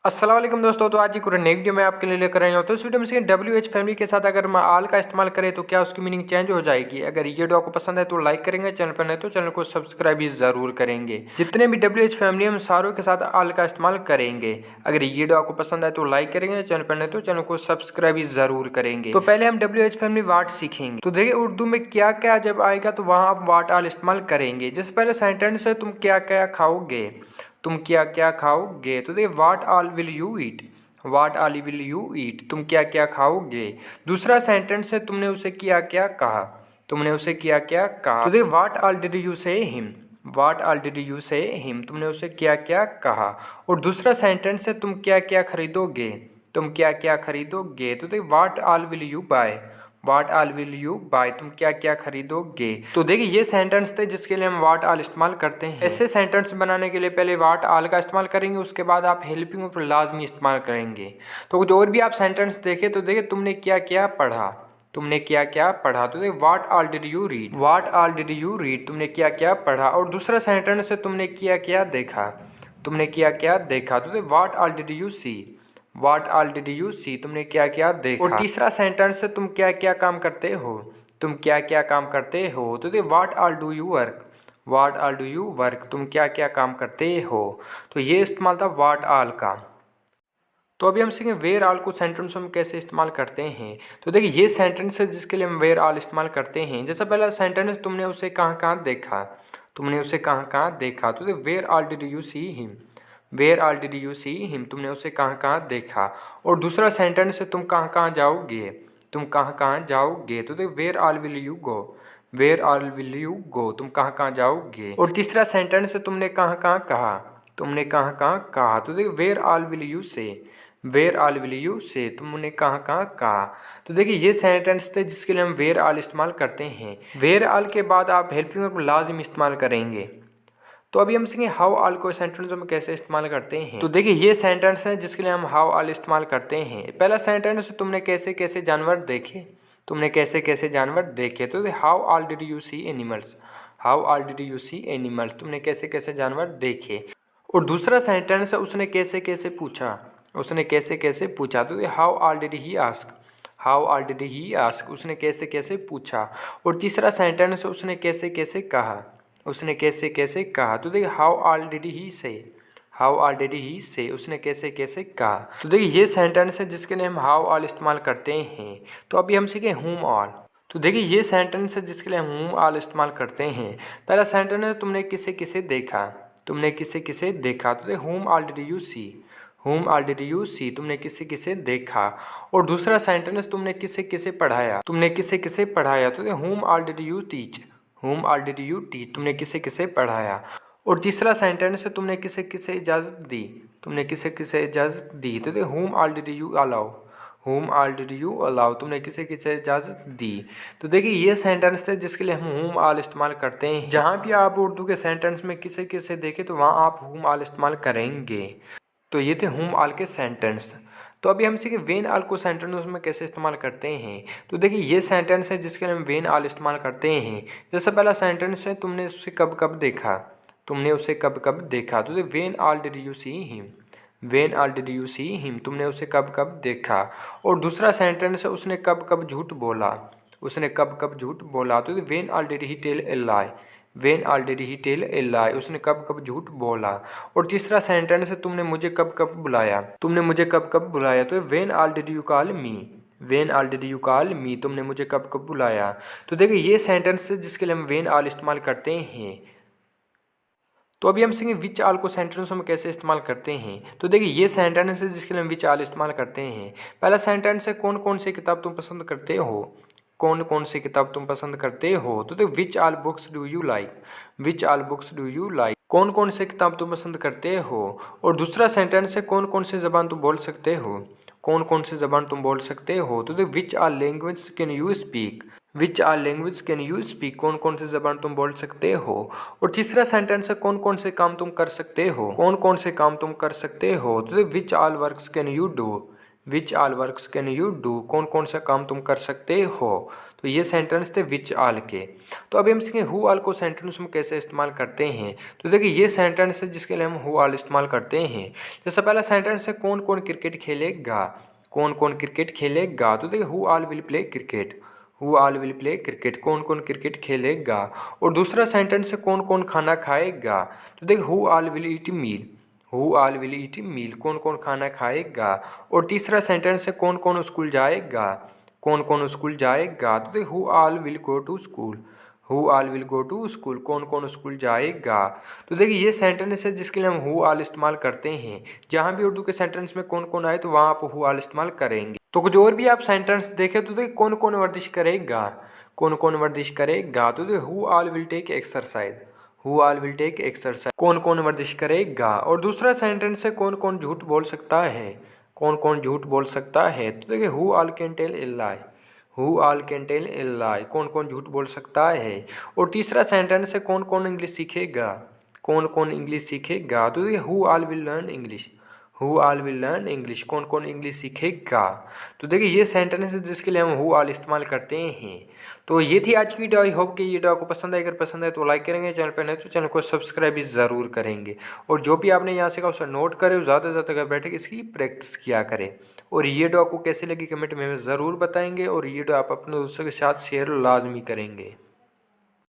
अस्सलाम वालेकुम दोस्तों। तो आज की पूरे नई वीडियो में आपके लिए लेकर आया हूँ। तो इस वीडियो में से WH फैमिली के साथ अगर हम आल का इस्तेमाल करें तो क्या उसकी मीनिंग चेंज हो जाएगी। अगर ये वीडियो आपको पसंद है तो लाइक करेंगे, चैनल पर नहीं तो चैनल को सब्सक्राइब भी जरूर करेंगे। जितने भी WH फैमिली हम सारों के साथ आल का इस्तेमाल करेंगे। अगर ये वीडियो आपको पसंद है तो लाइक करेंगे, चैनल पर नहीं तो चैनल को सब्सक्राइब भी जरूर करेंगे। तो पहले हम WH फैमिली वाट सीखेंगे। तो देखिए उर्दू में क्या क्या जब आएगा तो वहाँ आप वाट आल इस्तेमाल करेंगे। जिससे पहले सेंटेंस है तुम क्या क्या खाओगे, तुम क्या क्या खाओगे। तो देखिए what all will you eat, what all will you eat, तुम क्या क्या खाओगे। दूसरा सेंटेंस है तुमने उसे क्या क्या कहा, तुमने उसे क्या क्या कहा। तो देखिए what all did you say him, what all did you say him, तुमने उसे क्या क्या कहा। और दूसरा सेंटेंस है तुम क्या क्या खरीदोगे, तुम क्या क्या खरीदोगे। तो देखिए what all will you buy, what all will you buy, तुम क्या क्या खरीदोगे। तो देखिए ये सेंटेंस थे जिसके लिए हम वाट आल इस्तेमाल करते हैं। ऐसे सेंटेंस बनाने के लिए पहले वाट आल का इस्तेमाल करेंगे, उसके बाद आप हेल्पिंग पर लाजमी इस्तेमाल करेंगे। तो कुछ और भी आप सेंटेंस देखें तो देखिए तुमने क्या क्या पढ़ा, तुमने क्या क्या पढ़ा। तो देखिए what all did you read, what all did you read, तुमने क्या क्या पढ़ा। और दूसरा सेंटेंस है तुमने क्या क्या देखा, तुमने क्या क्या देखा। तो देखिए what all did you see, what all did you see, तुमने क्या क्या देखा। और तीसरा सेंटेंस है तुम क्या क्या काम करते हो, तुम क्या क्या काम करते हो। तो देखिए what all do you work, what all do you work, तुम क्या क्या काम करते हो। तो ये इस्तेमाल था वाट आल का। तो अभी हम सीखेंगे वेयर आल को सेंटेंस में कैसे इस्तेमाल करते हैं। तो देखिए ये सेंटेंस है जिसके लिए हम वेयर आल इस्तेमाल करते हैं। जैसा पहला सेंटेंस तुमने उसे कहाँ कहाँ देखा, तुमने उसे कहाँ कहाँ देखा। तो where all did you see him, where all did you see him, तुमने उसे कहाँ कहाँ देखा। और दूसरा सेंटेंस है तुम कहाँ कहाँ जाओगे, तुम कहाँ कहाँ जाओगे। तो देखिए where all will you go, where all will you go, तुम कहाँ कहाँ जाओगे। और तीसरा सेंटेंस है तुमने कहाँ कहाँ कहा, तुमने कहाँ कहाँ कहा। तो देखिए वेयर आल विल यू से, वेयर आल विल यू से, तुमने कहाँ कहाँ कहा। तो देखिए ये सेंटेंस थे जिसके लिए हम वेयर आल इस्तेमाल करते हैं। वेयर आल के बाद आप हेल्पिंग वर्ब लाजिम इस्तेमाल करेंगे। तो अभी हम सीखेंगे हाउ आल को सेंटेंस में कैसे इस्तेमाल करते हैं। तो देखिए ये सेंटेंस है जिसके लिए हम हाउ आल इस्तेमाल करते हैं। पहला सेंटेंस तुमने कैसे कैसे जानवर देखे, तुमने कैसे कैसे जानवर देखे। तो how all did you see animals, how all did you see animals, तुमने कैसे कैसे जानवर देखे। और दूसरा सेंटेंस है उसने कैसे कैसे पूछा, उसने कैसे कैसे पूछा। तो how all did he ask, how all did he ask, उसने कैसे कैसे पूछा। और तीसरा सेंटेंस है उसने कैसे कैसे कहा, उसने कैसे कैसे कहा। तो देखिए हाउ आल डिड ही से, हाउ आल डिड ही से, उसने कैसे कैसे कहा। तो देखिए ये सेंटेंस है जिसके लिए हम हाउ आल इस्तेमाल करते हैं। तो अभी हम सीखें हुम आल। तो देखिए ये सेंटेंस है जिसके लिए हम हुम आल इस्तेमाल करते हैं। पहला सेंटेंस है तुमने किसे किसे देखा, तुमने किसे किसे देखा। तो देखिए हुम आल डिड यू सी, हुम आल डिड यू सी, तुमने किसे किसे देखा। और दूसरा सेंटेंस तुमने किसे किसे पढ़ाया, तुमने किसे किसे पढ़ाया। तो हुम आल डिड यू टीच, हुम आल डिड यू टीच, तुमने किसे किसे पढ़ाया। और तीसरा सेंटेंस है तुमने किसे किसे इजाज़त दी, तुमने किसे किसे इजाज़त दी। तो हुम आल डिड यू अलाउ, हुम आल डिड यू अलाउ, तुमने किसे किसे इजाज़त दी। तो देखिए ये सेंटेंस थे जिसके लिए हम हुम आल इस्तेमाल करते हैं। जहाँ भी आप उर्दू के सेंटेंस में किसे किसे देखें तो वहाँ आप हुम आल इस्तेमाल करेंगे। तो ये थे हुम आल के सेंटेंस। तो अभी हम सीखे वेन आल को सेंटेंस में कैसे इस्तेमाल करते हैं। तो देखिए ये सेंटेंस है जिसके लिए हम वेन आल इस्तेमाल करते हैं। जैसे पहला सेंटेंस है तुमने उसे कब कब देखा, तुमने उसे कब कब देखा। तो when all did you see him, when all did you see him, तुमने उसे कब कब देखा। और दूसरा सेंटेंस है उसने कब कब झूठ बोला, उसने कब कब झूठ बोला। तो when all did he tell a lie, when all did he tell a lie, उसने कब कब झूठ बोला। और तीसरा सेंटेंस है तुमने मुझे कब कब बुलाया, तुमने मुझे कब कब बुलाया। तो when all did you call me, when all did you call मी, तुमने मुझे कब कब बुलाया। तो देखिए ये सेंटेंस है जिसके लिए हम वेन आल इस्तेमाल करते हैं। तो अभी हम सीखेंगे विच आल को सेंटेंसों में कैसे इस्तेमाल करते हैं। तो देखिए ये सेंटेंस है जिसके लिए हम विच आल इस्तेमाल करते हैं। पहला सेंटेंस है कौन कौन सी किताब तुम पसंद करते हो, कौन कौन सी किताब तुम पसंद करते हो। तो देखो which all books do you like, which all books do you like, कौन कौन सी किताब तुम पसंद करते हो। और दूसरा सेंटेंस है कौन कौन सी ज़बान तुम बोल सकते हो, कौन कौन सी ज़बान तुम बोल सकते हो। तो देखो which all language can you speak, which all language can you speak, कौन कौन सी ज़बान तुम बोल सकते हो। और तीसरा सेंटेंस है कौन कौन से काम तुम कर सकते हो, कौन कौन से काम तुम कर सकते हो। तो which all works can you do, which all works can you do, कौन कौन सा काम तुम कर सकते हो। तो ये सेंटेंस थे विच ऑल के। तो अभी हम सीखें हु ऑल को सेंटेंस में कैसे इस्तेमाल करते हैं। तो देखिए ये सेंटेंस है जिसके लिए हम हु ऑल इस्तेमाल करते हैं। जैसे पहला सेंटेंस है कौन कौन क्रिकेट खेलेगा, कौन कौन क्रिकेट खेलेगा। तो देखिए who all will play cricket, who all will play cricket, कौन कौन क्रिकेट खेलेगा। और दूसरा सेंटेंस है कौन कौन खाना खाएगा। तो देखिए who all will eat meal, who all will eat meal, कौन कौन खाना खाएगा। और तीसरा सेंटेंस है कौन कौन स्कूल जाएगा, कौन कौन स्कूल जाएगा। तो देखिए who all will go to school, who all will go to school, कौन कौन स्कूल जाएगा। तो देखिए ये सेंटेंस है जिसके लिए हम हु ऑल इस्तेमाल करते हैं। जहाँ भी उर्दू के सेंटेंस में कौन कौन आए तो वहाँ आप हु ऑल इस्तेमाल करेंगे। तो कुछ और भी आप सेंटेंस देखें तो देखिए कौन कौन वर्जिश करेगा, कौन कौन वर्जिश करेगा। तो देखिए who all will take exercise, who all will take exercise, कौन कौन वर्जिश करेगा। और दूसरा सेंटेंस है कौन कौन झूठ बोल सकता है, कौन कौन झूठ बोल सकता है। तो देखिए who all can tell a lie, who all can tell a lie, कौन कौन झूठ बोल सकता है। और तीसरा सेंटेंस है कौन कौन इंग्लिश सीखेगा, कौन कौन इंग्लिश सीखेगा। तो देखिए who all will learn English, who all will learn English, कौन कौन इंग्लिश सीखेगा। तो देखिए ये सेंटेंस है जिसके लिए हम हु ऑल इस्तेमाल करते हैं। तो ये थी आज की वीडियो। आई होप कि ये वीडियो आपको पसंद आए। अगर पसंद आए तो लाइक करेंगे, चैनल पर नहीं तो चैनल को सब्सक्राइब भी ज़रूर करेंगे। और जो भी आपने यहाँ सीखा उसे नोट करें, ज़्यादा से ज़्यादा घर बैठे इसकी प्रैक्टिस किया करें। और ये वीडियो आपको कैसी लगी कमेंट में ज़रूर बताएंगे। और ये वीडियो आप अपने दोस्तों के साथ शेयर लाजमी करेंगे।